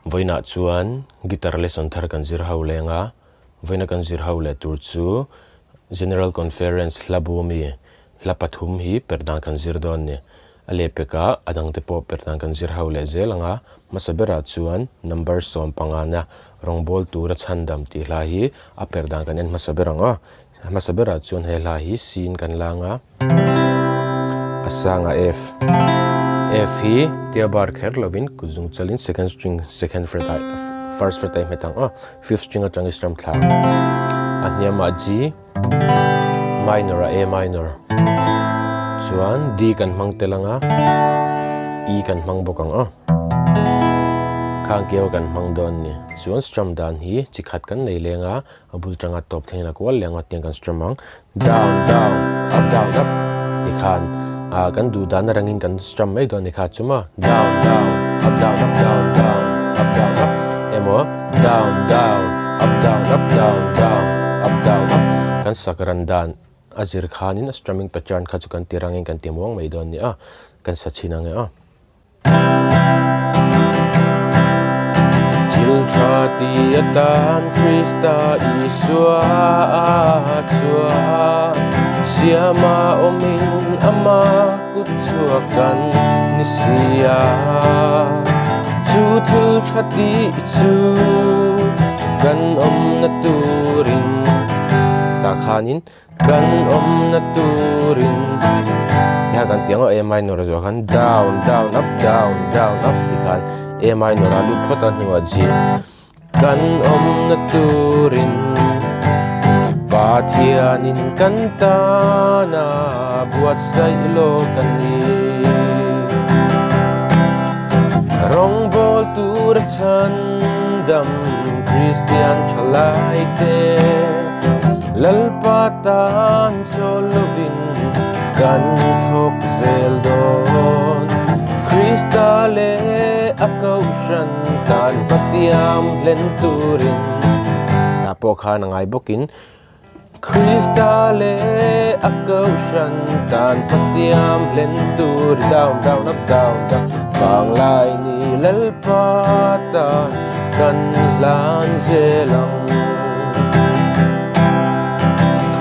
voina chuan guitar lesson thar kan zir ho lenga voina kan zir ho le tur chu general conference hlabumi hlapathum hi perdan kan zir don ni alepeka adang te po perdan kan zir ho le zelanga masabera chuan number som pangana rongbol tura chandam ti hla hi a perdan kan en masaberanga masabera chuan he hla hi sin kan langa asanga f F hi tia bar kher lovin kuzung chalin second string second fret first fret ai metang fifth string atang strum thla anyama G minor A minor chuan D kan hmang telanga E kan hmang bokang khang keo kan hmang don ni chuan strum dan hi chikhat kan nei lenga abul tanga top thena kwal lenga tiang kan strum ang down down up tikhan kan du dan rangin kan strum mai don ni kha chuma down down up down up down down up down up emo down down up down up down down up down up kan sakaran dan azir khanin strumming pattern kha chu kan tirangin kan timuang mai don ni kan sachina nge til thati atan krista isua chua siama omin ama kutsuakan nisia chu thil thati chu kan naturin takhanin kan naturin ya kan tiang A minor zo kan down down up tikhan A minor alu phota niwa G kan naturin Pathianin kanta na buat sa ilo kani Rongbol tur chandam Christian chalaite lalpatan solovin kan thok zeldon Kristale akaw shantan patiam lenturin tapo kha nangai bokin Kristale akaw shantan patiam lentur down down up down panglay ni lalpatan kan lan zelang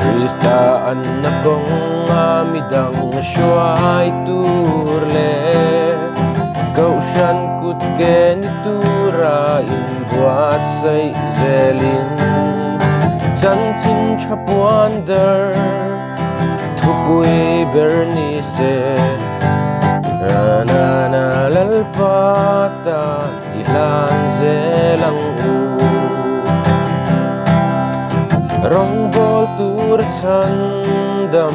Krista anakong amidang syuay turle kausyan kut keniturain buat say zelin Zanchin chap wonder Tupui bernise Rana lalpata ilan zelang Rongbol tur chandam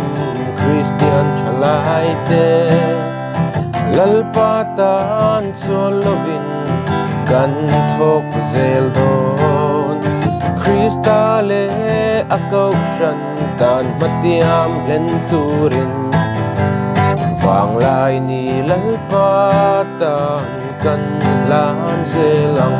Christian chalaite lalpatan solovin kan thok zeldon Kristale akaw shantan matiam lenturin Fanglay ni lalpatan kan lan zelang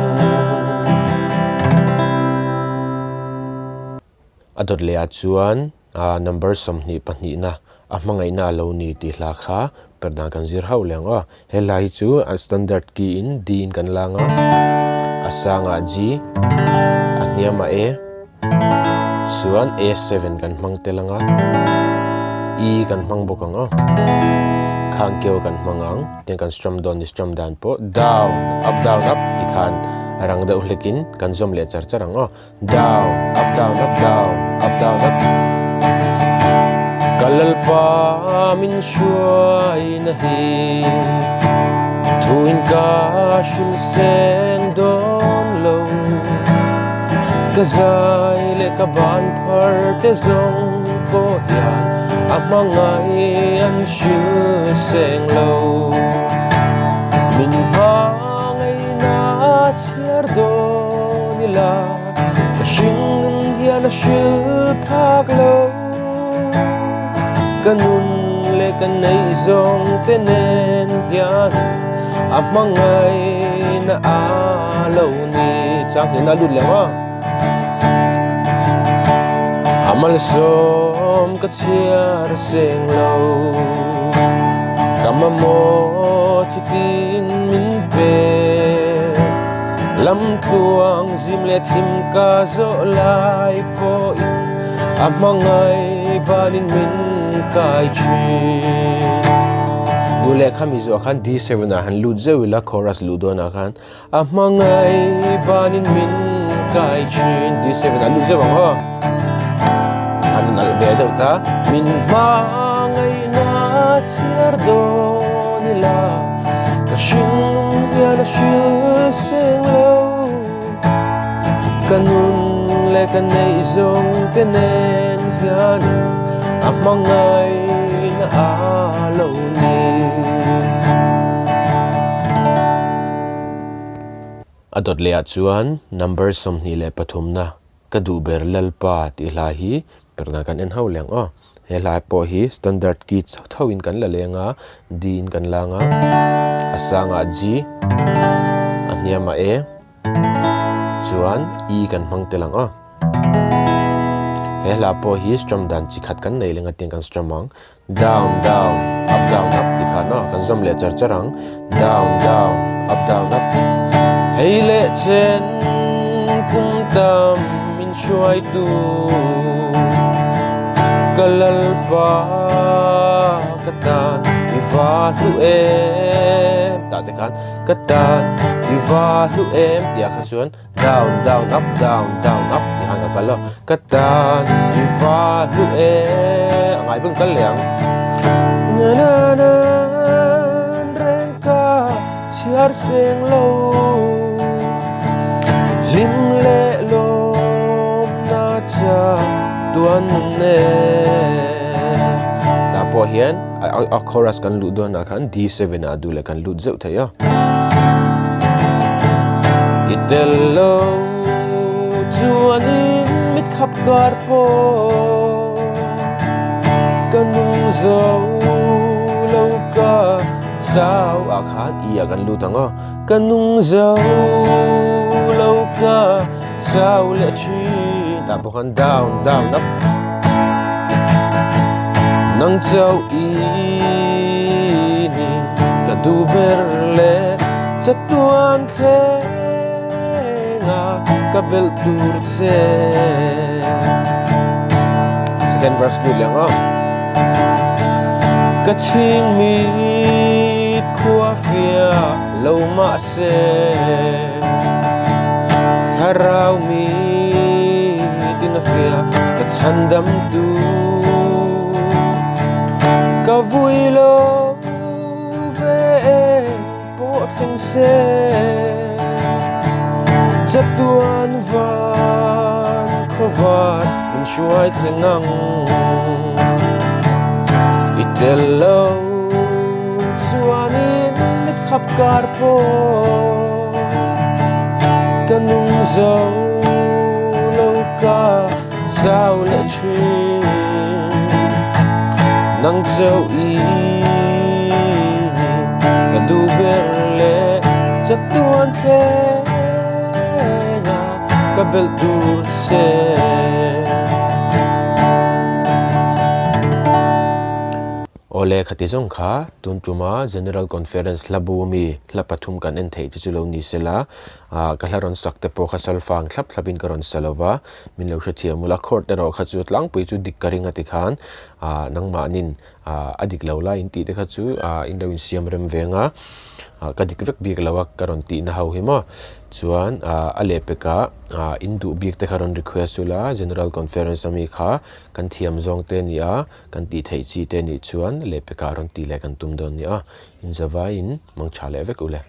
Adot lea chuan number som ni pahni na mangai na lo ni ti hla kha perdan kan zir ho leng helai chu standard key in D in kan langa asanga G Niama A Suan A7 kan mang telanga E kan mang bokang khang keo kan mangang ten kan strum don ni strum dan po down up tikhan rang da uhlekin kan zom le char charang down up up kalalpa min shuai nahi tuin ka shil seng don lo Kazay le kaban parte zong ko yan amangay an shil seng lo min hangay na tiyardo nila kasing yan na shil paglo kanun le kanay zong tenen yan amangay na alaw ni chak na lulema Amal som kachiar seng lo Kamamo chitin min pe lam tuang zim le thim ka zo lai po amangai banin min kai chin dule khami zo khan D7 a han lut zewila chorus ludona khan amangai banin min kai chin D7 a lut zewang ho an nal ve do ta min mangai na siar do nila ka shin ya na shil sing lo kanun le kanai zong tenen piano amangai na alo ni adot le chuan number som ni le pathum na kadu ber lalpa ti lahi perna kan en hauleng o helai po hi standard key thawin kan la lenga din kan langa asanga G aniama E chuan E kan mangtelang o hela po hi strum dan chi khat kan nei lenga ting kan strumang down down up ti kha no kan zom le char charang down down up hey le chen kum tam min shuai tu kalalpa katan ivalu em ta te kan katan ivalu em dia kha chuan down down up ti hanga kalo katan ivalu em angai bung kal leang na na na reng ka chiar seng lo lim le lom na cha tuan ne ta po hian a chorus kan lut don a khan D7 a du le kan lut zeu thaya itello chuanin mit khap kar po kanu zo lo ka sao a khan I a kan lut anga kanung zo lo ka sao le chi ta po khan down up nang chau I ni ka du ber le chatuan the nga ka bel tur che second verse good lang oh ka ching mi khua fia lo ma se tharau mi tin fia ka chandam du ka vui lo ve po thing se chatuan van khovat min shuai thengang itello chuanin mit khap kar po kanung zo lo ka sao le chin nang châu I ka du ber le chatuan the nga ka bel tur se ole khati jong kha tun tuma general conference labumi lapathum kan en thei chu lo ni sela kalaron sakte po kha salfang thlapin karon salova min lo thia mula court ro kha chu tlang pui chu dikkaring ati khan nangma nin adik lo la in ti te kha chu in lo in siam rem venga kadik vek bik lawa karon ti na hau hima chuan alepeka indu bik te karon request la general conference ami kha kan thiam zong te nia kan ti thei chi te ni chuan lepeka ron ti le kan tum don nia in zawa in mang chale vek ule